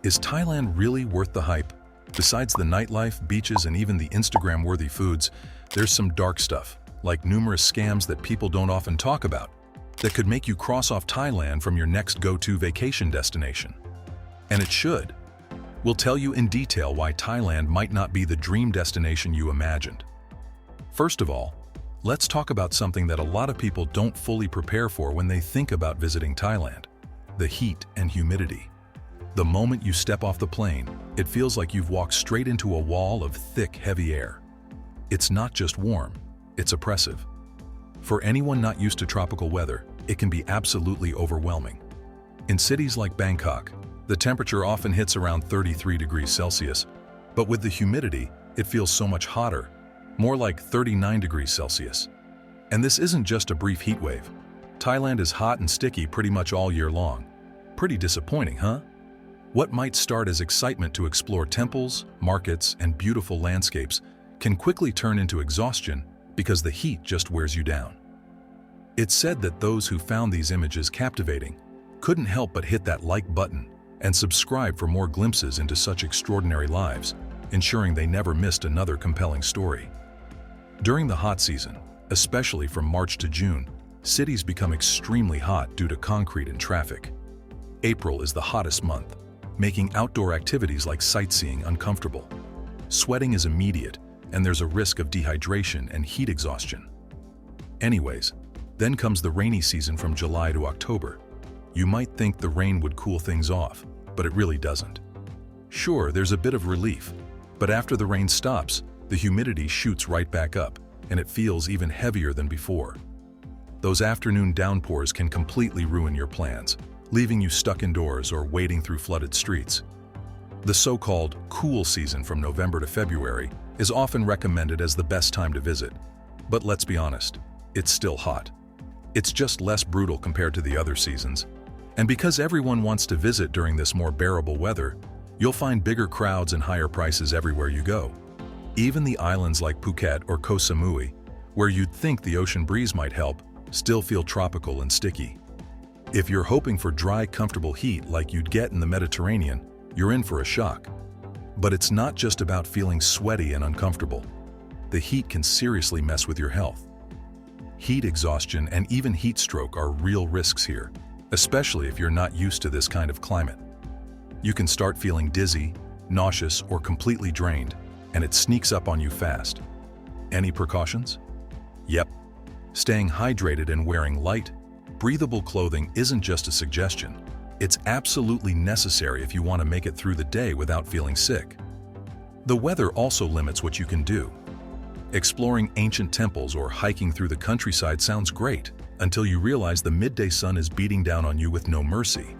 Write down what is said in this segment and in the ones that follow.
Is Thailand really worth the hype? Besides the nightlife, beaches, and even the Instagram-worthy foods, there's some dark stuff, like numerous scams that people don't often talk about, that could make you cross off Thailand from your next go-to vacation destination. And it should. We'll tell you in detail why Thailand might not be the dream destination you imagined. First of all, let's talk about something that a lot of people don't fully prepare for when they think about visiting Thailand: the heat and humidity. The moment you step off the plane, it feels like you've walked straight into a wall of thick, heavy air. It's not just warm, it's oppressive. For anyone not used to tropical weather, it can be absolutely overwhelming. In cities like Bangkok, the temperature often hits around 33 degrees Celsius, but with the humidity, it feels so much hotter, more like 39 degrees Celsius. And this isn't just a brief heat wave. Thailand is hot and sticky pretty much all year long. Pretty disappointing, huh? What might start as excitement to explore temples, markets, and beautiful landscapes can quickly turn into exhaustion because the heat just wears you down. It's said that those who found these images captivating couldn't help but hit that like button and subscribe for more glimpses into such extraordinary lives, ensuring they never missed another compelling story. During the hot season, especially from March to June, cities become extremely hot due to concrete and traffic. April is the hottest month, making outdoor activities like sightseeing uncomfortable. Sweating is immediate, and there's a risk of dehydration and heat exhaustion. Anyways, then comes the rainy season from July to October. You might think the rain would cool things off, but it really doesn't. Sure, there's a bit of relief, but after the rain stops, the humidity shoots right back up, and it feels even heavier than before. Those afternoon downpours can completely ruin your plans, leaving you stuck indoors or wading through flooded streets. The so-called cool season from November to February is often recommended as the best time to visit. But let's be honest, it's still hot. It's just less brutal compared to the other seasons. And because everyone wants to visit during this more bearable weather, you'll find bigger crowds and higher prices everywhere you go. Even the islands like Phuket or Koh Samui, where you'd think the ocean breeze might help, still feel tropical and sticky. If you're hoping for dry, comfortable heat like you'd get in the Mediterranean, you're in for a shock. But it's not just about feeling sweaty and uncomfortable. The heat can seriously mess with your health. Heat exhaustion and even heat stroke are real risks here, especially if you're not used to this kind of climate. You can start feeling dizzy, nauseous, or completely drained, and it sneaks up on you fast. Any precautions? Yep. Staying hydrated and wearing light, breathable clothing isn't just a suggestion. It's absolutely necessary if you want to make it through the day without feeling sick. The weather also limits what you can do. Exploring ancient temples or hiking through the countryside sounds great, until you realize the midday sun is beating down on you with no mercy.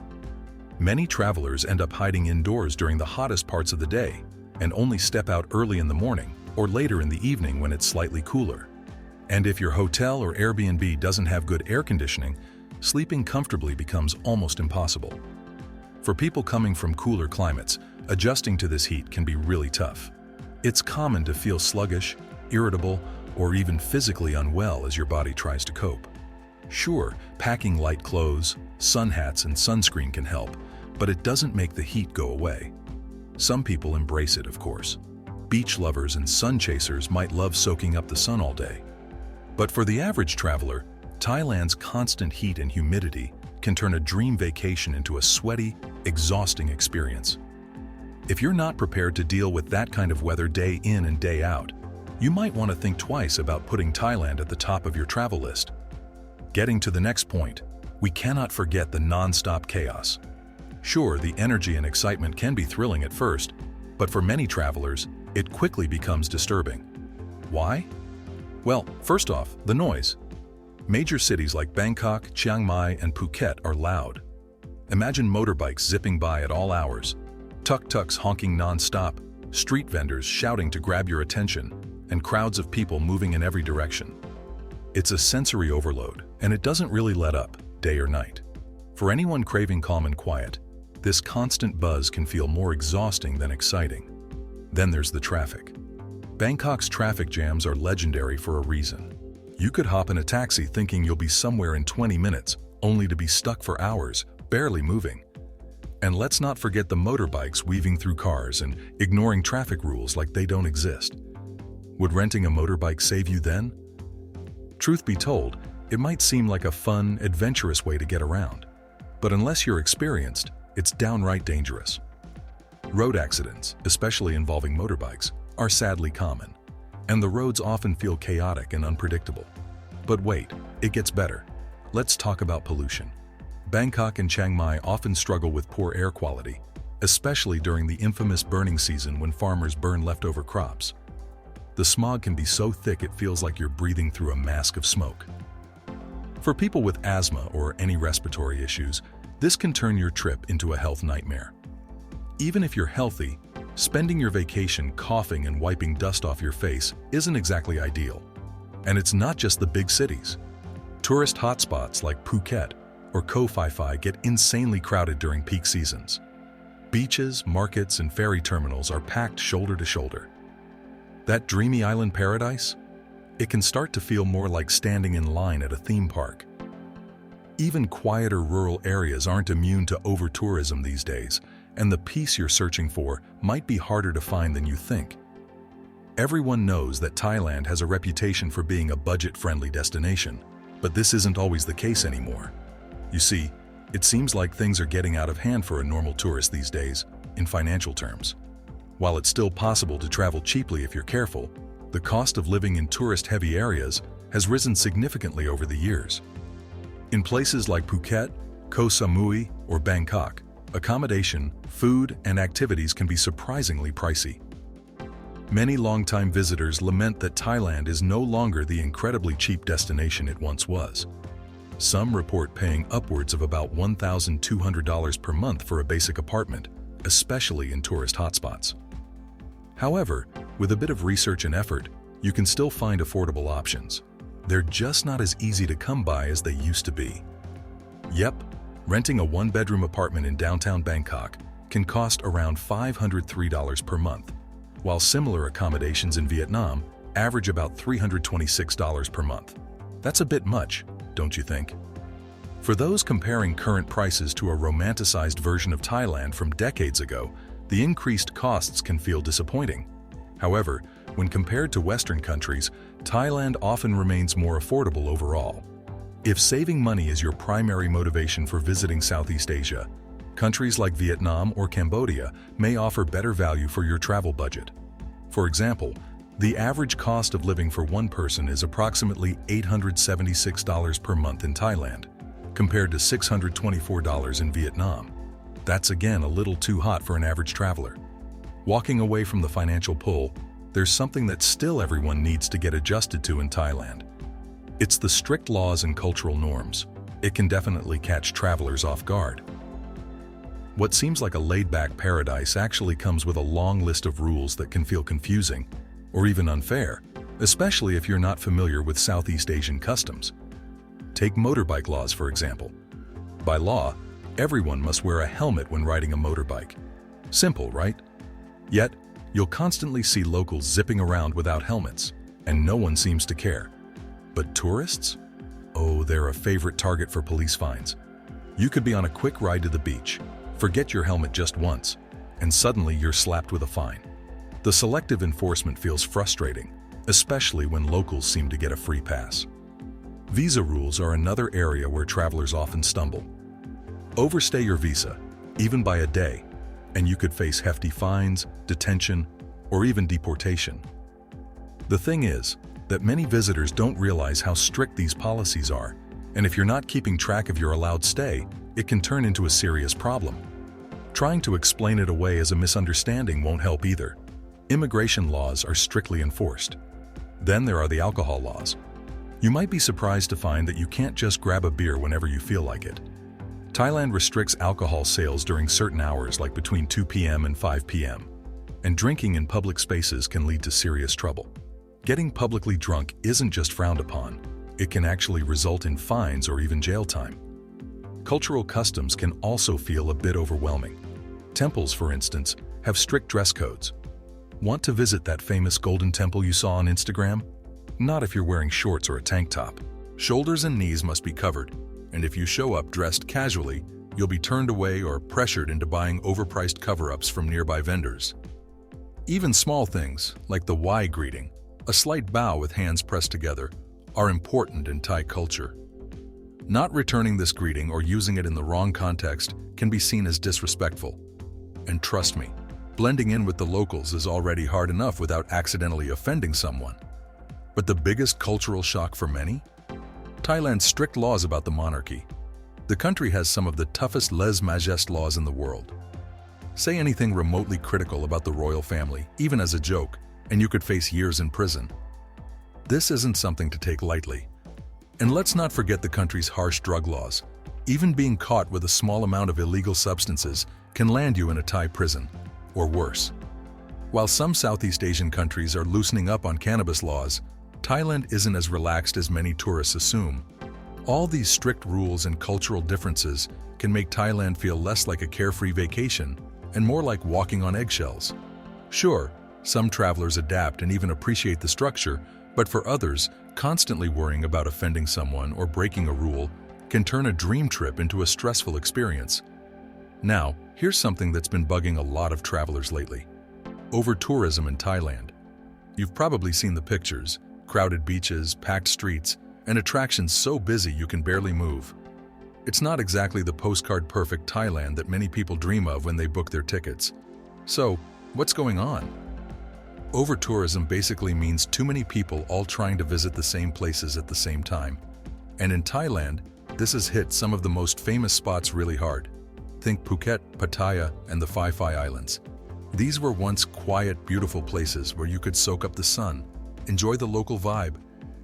Many travelers end up hiding indoors during the hottest parts of the day, and only step out early in the morning or later in the evening when it's slightly cooler. And if your hotel or Airbnb doesn't have good air conditioning, sleeping comfortably becomes almost impossible. For people coming from cooler climates, adjusting to this heat can be really tough. It's common to feel sluggish, irritable, or even physically unwell as your body tries to cope. Sure, packing light clothes, sun hats, and sunscreen can help, but it doesn't make the heat go away. Some people embrace it, of course. Beach lovers and sun chasers might love soaking up the sun all day. But for the average traveler, Thailand's constant heat and humidity can turn a dream vacation into a sweaty, exhausting experience. If you're not prepared to deal with that kind of weather day in and day out, you might want to think twice about putting Thailand at the top of your travel list. Getting to the next point, we cannot forget the non-stop chaos. Sure, the energy and excitement can be thrilling at first, but for many travelers, it quickly becomes disturbing. Why? Well, first off, the noise. Major cities like Bangkok, Chiang Mai, and Phuket are loud. Imagine motorbikes zipping by at all hours, tuk-tuks honking non-stop, street vendors shouting to grab your attention, and crowds of people moving in every direction. It's a sensory overload, and it doesn't really let up, day or night. For anyone craving calm and quiet, this constant buzz can feel more exhausting than exciting. Then there's the traffic. Bangkok's traffic jams are legendary for a reason. You could hop in a taxi thinking you'll be somewhere in 20 minutes, only to be stuck for hours, barely moving. And let's not forget the motorbikes weaving through cars and ignoring traffic rules like they don't exist. Would renting a motorbike save you then? Truth be told, it might seem like a fun, adventurous way to get around. But unless you're experienced, it's downright dangerous. Road accidents, especially involving motorbikes, are sadly common, and the roads often feel chaotic and unpredictable. But wait, it gets better. Let's talk about pollution. Bangkok and Chiang Mai often struggle with poor air quality, especially during the infamous burning season when farmers burn leftover crops. The smog can be so thick it feels like you're breathing through a mask of smoke. For people with asthma or any respiratory issues, this can turn your trip into a health nightmare. Even if you're healthy, spending your vacation coughing and wiping dust off your face isn't exactly ideal. And it's not just the big cities. Tourist hotspots like Phuket or Koh Phi Phi get insanely crowded during peak seasons. Beaches, markets, and ferry terminals are packed shoulder to shoulder. That dreamy island paradise? It can start to feel more like standing in line at a theme park. Even quieter rural areas aren't immune to over-tourism these days, and the peace you're searching for might be harder to find than you think. Everyone knows that Thailand has a reputation for being a budget-friendly destination, but this isn't always the case anymore. You see, it seems like things are getting out of hand for a normal tourist these days, in financial terms. While it's still possible to travel cheaply if you're careful, the cost of living in tourist-heavy areas has risen significantly over the years. In places like Phuket, Koh Samui, or Bangkok, accommodation, food, and activities can be surprisingly pricey. Many longtime visitors lament that Thailand is no longer the incredibly cheap destination it once was. Some report paying upwards of about $1,200 per month for a basic apartment, especially in tourist hotspots. However, with a bit of research and effort, you can still find affordable options. They're just not as easy to come by as they used to be. Yep, renting a one-bedroom apartment in downtown Bangkok can cost around $503 per month, while similar accommodations in Vietnam average about $326 per month. That's a bit much, don't you think? For those comparing current prices to a romanticized version of Thailand from decades ago, the increased costs can feel disappointing. However, when compared to Western countries, Thailand often remains more affordable overall. If saving money is your primary motivation for visiting Southeast Asia, countries like Vietnam or Cambodia may offer better value for your travel budget. For example, the average cost of living for one person is approximately $876 per month in Thailand, compared to $624 in Vietnam. That's again a little too hot for an average traveler. Walking away from the financial pull, there's something that still everyone needs to get adjusted to in Thailand. It's the strict laws and cultural norms. It can definitely catch travelers off guard. What seems like a laid-back paradise actually comes with a long list of rules that can feel confusing or even unfair, especially if you're not familiar with Southeast Asian customs. Take motorbike laws, for example. By law, everyone must wear a helmet when riding a motorbike. Simple, right? Yet, you'll constantly see locals zipping around without helmets, and no one seems to care. But tourists? Oh, they're a favorite target for police fines. You could be on a quick ride to the beach, forget your helmet just once, and suddenly you're slapped with a fine. The selective enforcement feels frustrating, especially when locals seem to get a free pass. Visa rules are another area where travelers often stumble. Overstay your visa, even by a day, and you could face hefty fines, detention, or even deportation. The thing is that many visitors don't realize how strict these policies are, and if you're not keeping track of your allowed stay, it can turn into a serious problem. Trying to explain it away as a misunderstanding won't help either. Immigration laws are strictly enforced. Then there are the alcohol laws. You might be surprised to find that you can't just grab a beer whenever you feel like it. Thailand restricts alcohol sales during certain hours like between 2 p.m. and 5 p.m., and drinking in public spaces can lead to serious trouble. Getting publicly drunk isn't just frowned upon, it can actually result in fines or even jail time. Cultural customs can also feel a bit overwhelming. Temples, for instance, have strict dress codes. Want to visit that famous golden temple you saw on Instagram? Not if you're wearing shorts or a tank top. Shoulders and knees must be covered, and if you show up dressed casually, you'll be turned away or pressured into buying overpriced cover-ups from nearby vendors. Even small things, like the Y greeting, a slight bow with hands pressed together, are important in Thai culture. Not returning this greeting or using it in the wrong context can be seen as disrespectful. And trust me, blending in with the locals is already hard enough without accidentally offending someone. But the biggest cultural shock for many? Thailand's strict laws about the monarchy. The country has some of the toughest lèse-majesté laws in the world. Say anything remotely critical about the royal family, even as a joke, and you could face years in prison. This isn't something to take lightly. And let's not forget the country's harsh drug laws. Even being caught with a small amount of illegal substances can land you in a Thai prison, or worse. While some Southeast Asian countries are loosening up on cannabis laws, Thailand isn't as relaxed as many tourists assume. All these strict rules and cultural differences can make Thailand feel less like a carefree vacation and more like walking on eggshells. Sure, some travelers adapt and even appreciate the structure, but for others, constantly worrying about offending someone or breaking a rule can turn a dream trip into a stressful experience. Now, here's something that's been bugging a lot of travelers lately: over-tourism in Thailand. You've probably seen the pictures: crowded beaches, packed streets, and attractions so busy you can barely move. It's not exactly the postcard-perfect Thailand that many people dream of when they book their tickets. So, what's going on? Over-tourism basically means too many people all trying to visit the same places at the same time. And in Thailand, this has hit some of the most famous spots really hard. Think Phuket, Pattaya, and the Phi Phi Islands. These were once quiet, beautiful places where you could soak up the sun, enjoy the local vibe,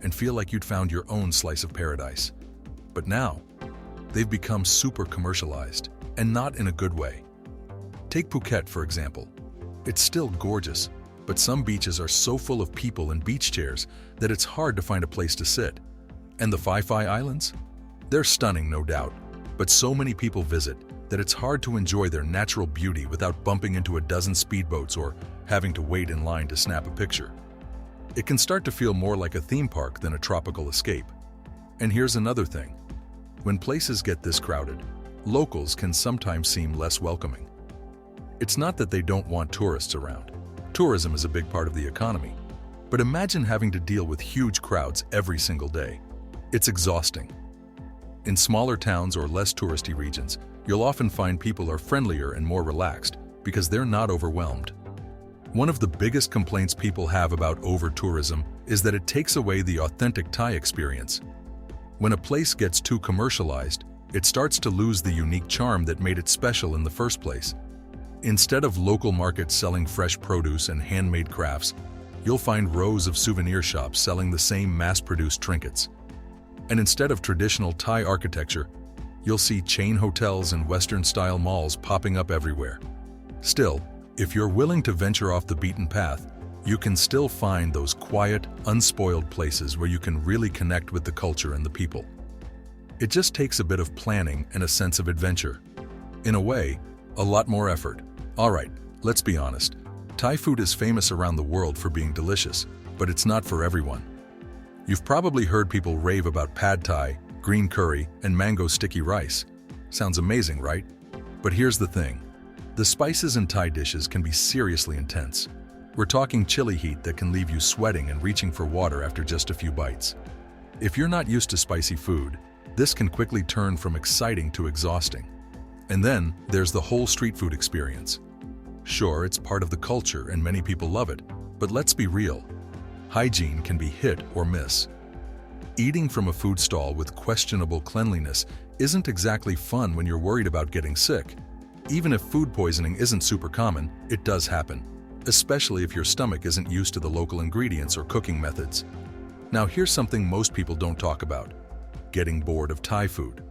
and feel like you'd found your own slice of paradise. But now, they've become super commercialized, and not in a good way. Take Phuket, for example. It's still gorgeous, but some beaches are so full of people and beach chairs that it's hard to find a place to sit. And the Phi Phi Islands? They're stunning, no doubt, but so many people visit that it's hard to enjoy their natural beauty without bumping into a dozen speedboats or having to wait in line to snap a picture. It can start to feel more like a theme park than a tropical escape. And here's another thing. When places get this crowded, locals can sometimes seem less welcoming. It's not that they don't want tourists around. Tourism is a big part of the economy. But imagine having to deal with huge crowds every single day. It's exhausting. In smaller towns or less touristy regions, you'll often find people are friendlier and more relaxed because they're not overwhelmed. One of the biggest complaints people have about over-tourism is that it takes away the authentic Thai experience. When a place gets too commercialized, it starts to lose the unique charm that made it special in the first place. Instead of local markets selling fresh produce and handmade crafts, you'll find rows of souvenir shops selling the same mass-produced trinkets. And instead of traditional Thai architecture, you'll see chain hotels and Western-style malls popping up everywhere. Still, if you're willing to venture off the beaten path, you can still find those quiet, unspoiled places where you can really connect with the culture and the people. It just takes a bit of planning and a sense of adventure. In a way, a lot more effort. Alright, let's be honest. Thai food is famous around the world for being delicious, but it's not for everyone. You've probably heard people rave about pad thai, green curry, and mango sticky rice. Sounds amazing, right? But here's the thing. The spices in Thai dishes can be seriously intense. We're talking chili heat that can leave you sweating and reaching for water after just a few bites. If you're not used to spicy food, this can quickly turn from exciting to exhausting. And then there's the whole street food experience. Sure, it's part of the culture and many people love it, but let's be real. Hygiene can be hit or miss. Eating from a food stall with questionable cleanliness isn't exactly fun when you're worried about getting sick. Even if food poisoning isn't super common, it does happen, especially if your stomach isn't used to the local ingredients or cooking methods. Now here's something most people don't talk about: getting bored of Thai food.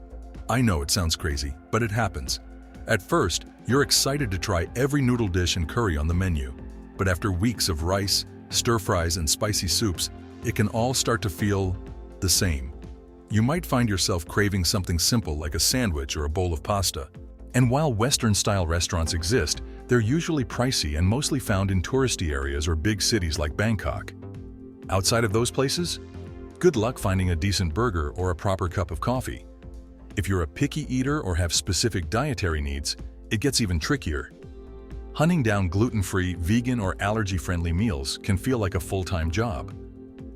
I know it sounds crazy, but it happens. At first, you're excited to try every noodle dish and curry on the menu, but after weeks of rice, stir-fries, and spicy soups, it can all start to feel the same. You might find yourself craving something simple like a sandwich or a bowl of pasta. And while Western-style restaurants exist, they're usually pricey and mostly found in touristy areas or big cities like Bangkok. Outside of those places, good luck finding a decent burger or a proper cup of coffee. If you're a picky eater or have specific dietary needs, it gets even trickier. Hunting down gluten-free, vegan, or allergy-friendly meals can feel like a full-time job.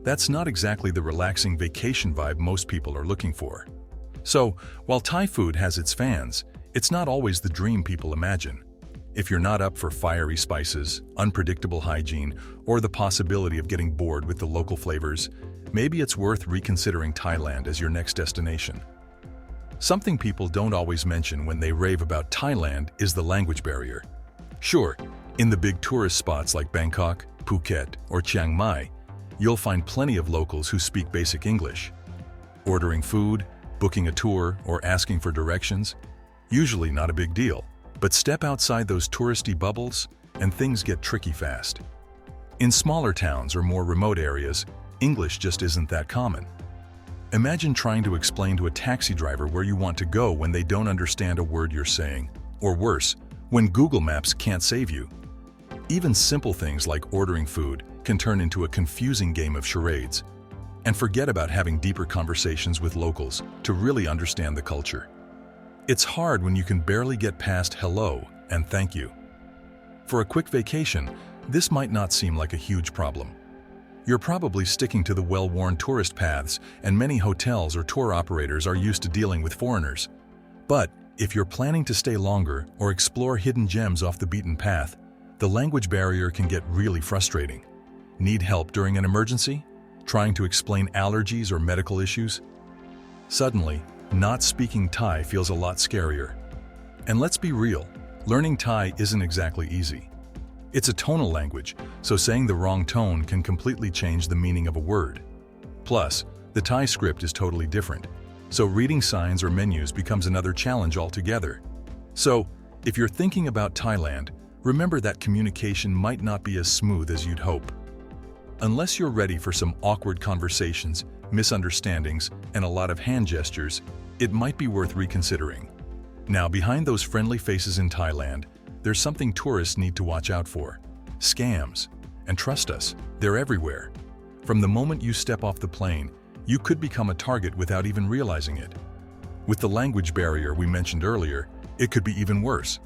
That's not exactly the relaxing vacation vibe most people are looking for. So, while Thai food has its fans, it's not always the dream people imagine. If you're not up for fiery spices, unpredictable hygiene, or the possibility of getting bored with the local flavors, maybe it's worth reconsidering Thailand as your next destination. Something people don't always mention when they rave about Thailand is the language barrier. Sure, in the big tourist spots like Bangkok, Phuket, or Chiang Mai, you'll find plenty of locals who speak basic English. Ordering food, booking a tour, or asking for directions? Usually not a big deal, but step outside those touristy bubbles and things get tricky fast. In smaller towns or more remote areas, English just isn't that common. Imagine trying to explain to a taxi driver where you want to go when they don't understand a word you're saying, or worse, when Google Maps can't save you. Even simple things like ordering food can turn into a confusing game of charades. And forget about having deeper conversations with locals to really understand the culture. It's hard when you can barely get past hello and thank you. For a quick vacation, this might not seem like a huge problem. You're probably sticking to the well-worn tourist paths, and many hotels or tour operators are used to dealing with foreigners. But if you're planning to stay longer or explore hidden gems off the beaten path, the language barrier can get really frustrating. Need help during an emergency? Trying to explain allergies or medical issues? Suddenly, not speaking Thai feels a lot scarier. And let's be real, learning Thai isn't exactly easy. It's a tonal language, so saying the wrong tone can completely change the meaning of a word. Plus, the Thai script is totally different, so reading signs or menus becomes another challenge altogether. So, if you're thinking about Thailand, remember that communication might not be as smooth as you'd hope. Unless you're ready for some awkward conversations, misunderstandings, and a lot of hand gestures, it might be worth reconsidering. Now, behind those friendly faces in Thailand, there's something tourists need to watch out for: scams. And trust us, they're everywhere. From the moment you step off the plane, you could become a target without even realizing it. With the language barrier we mentioned earlier, it could be even worse.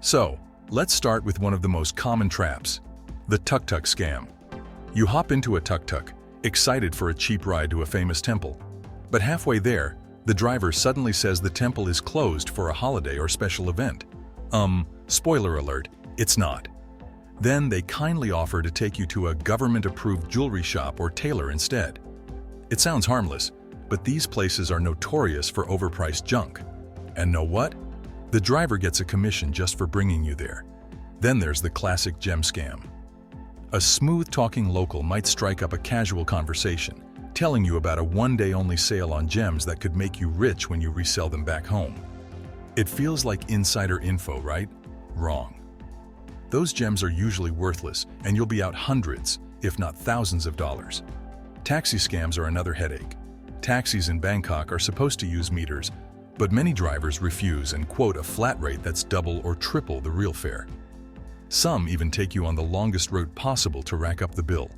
So, let's start with one of the most common traps: the tuk-tuk scam. You hop into a tuk-tuk, excited for a cheap ride to a famous temple. But halfway there, the driver suddenly says the temple is closed for a holiday or special event. Spoiler alert, it's not. Then they kindly offer to take you to a government-approved jewelry shop or tailor instead. It sounds harmless, but these places are notorious for overpriced junk. And know what? The driver gets a commission just for bringing you there. Then there's the classic gem scam. A smooth-talking local might strike up a casual conversation, telling you about a one-day-only sale on gems that could make you rich when you resell them back home. It feels like insider info, right? Wrong. Those gems are usually worthless, and you'll be out hundreds, if not thousands of dollars. Taxi scams are another headache. Taxis in Bangkok are supposed to use meters, but many drivers refuse and quote a flat rate that's double or triple the real fare. Some even take you on the longest route possible to rack up the bill.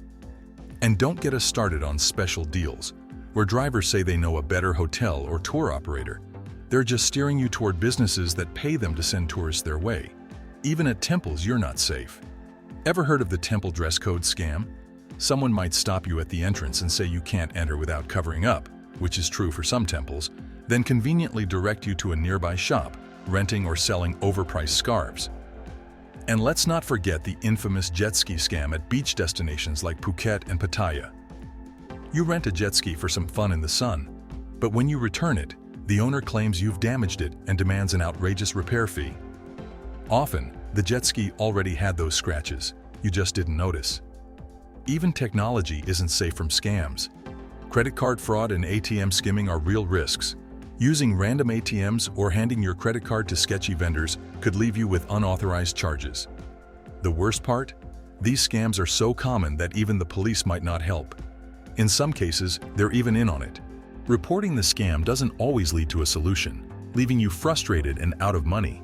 And don't get us started on special deals, where drivers say they know a better hotel or tour operator. They're just steering you toward businesses that pay them to send tourists their way. Even at temples, you're not safe. Ever heard of the temple dress code scam? Someone might stop you at the entrance and say you can't enter without covering up, which is true for some temples, then conveniently direct you to a nearby shop, renting or selling overpriced scarves. And let's not forget the infamous jet ski scam at beach destinations like Phuket and Pattaya. You rent a jet ski for some fun in the sun, but when you return it, the owner claims you've damaged it and demands an outrageous repair fee. Often, the jet ski already had those scratches, you just didn't notice. Even technology isn't safe from scams. Credit card fraud and ATM skimming are real risks. Using random ATMs or handing your credit card to sketchy vendors could leave you with unauthorized charges. The worst part? These scams are so common that even the police might not help. In some cases, they're even in on it. Reporting the scam doesn't always lead to a solution, leaving you frustrated and out of money.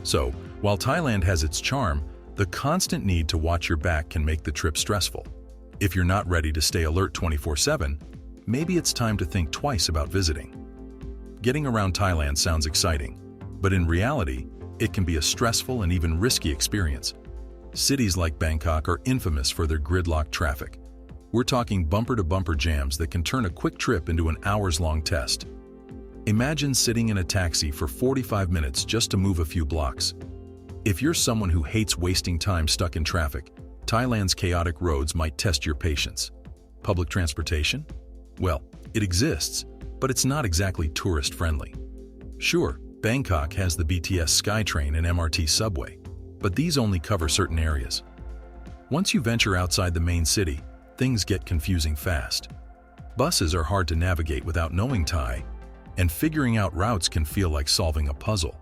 So, while Thailand has its charm, the constant need to watch your back can make the trip stressful. If you're not ready to stay alert 24/7, maybe it's time to think twice about visiting. Getting around Thailand sounds exciting, but in reality, it can be a stressful and even risky experience. Cities like Bangkok are infamous for their gridlock traffic. We're talking bumper-to-bumper jams that can turn a quick trip into an hours-long test. Imagine sitting in a taxi for 45 minutes just to move a few blocks. If you're someone who hates wasting time stuck in traffic, Thailand's chaotic roads might test your patience. Public transportation? Well, it exists, but it's not exactly tourist-friendly. Sure, Bangkok has the BTS SkyTrain and MRT subway, but these only cover certain areas. Once you venture outside the main city, things get confusing fast. Buses are hard to navigate without knowing Thai, and figuring out routes can feel like solving a puzzle.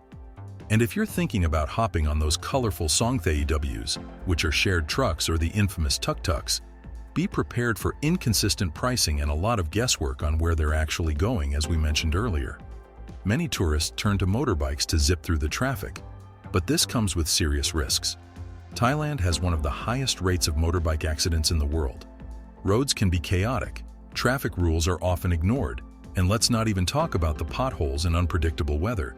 And if you're thinking about hopping on those colorful Songthaews, which are shared trucks or the infamous tuk-tuks, be prepared for inconsistent pricing and a lot of guesswork on where they're actually going, as we mentioned earlier. Many tourists turn to motorbikes to zip through the traffic, but this comes with serious risks. Thailand has one of the highest rates of motorbike accidents in the world. Roads can be chaotic, traffic rules are often ignored, and let's not even talk about the potholes and unpredictable weather.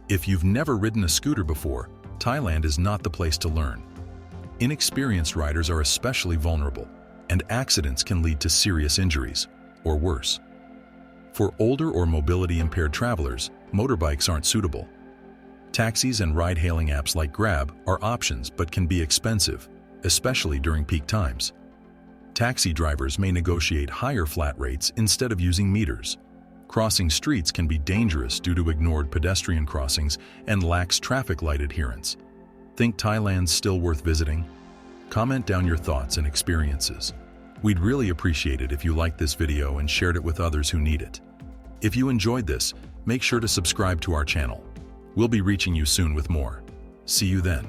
If you've never ridden a scooter before, Thailand is not the place to learn. Inexperienced riders are especially vulnerable, and accidents can lead to serious injuries, or worse. For older or mobility-impaired travelers, motorbikes aren't suitable. Taxis and ride-hailing apps like Grab are options but can be expensive, especially during peak times. Taxi drivers may negotiate higher flat rates instead of using meters. Crossing streets can be dangerous due to ignored pedestrian crossings and lax traffic light adherence. Think Thailand's still worth visiting? Comment down your thoughts and experiences. We'd really appreciate it if you liked this video and shared it with others who need it. If you enjoyed this, make sure to subscribe to our channel. We'll be reaching you soon with more. See you then.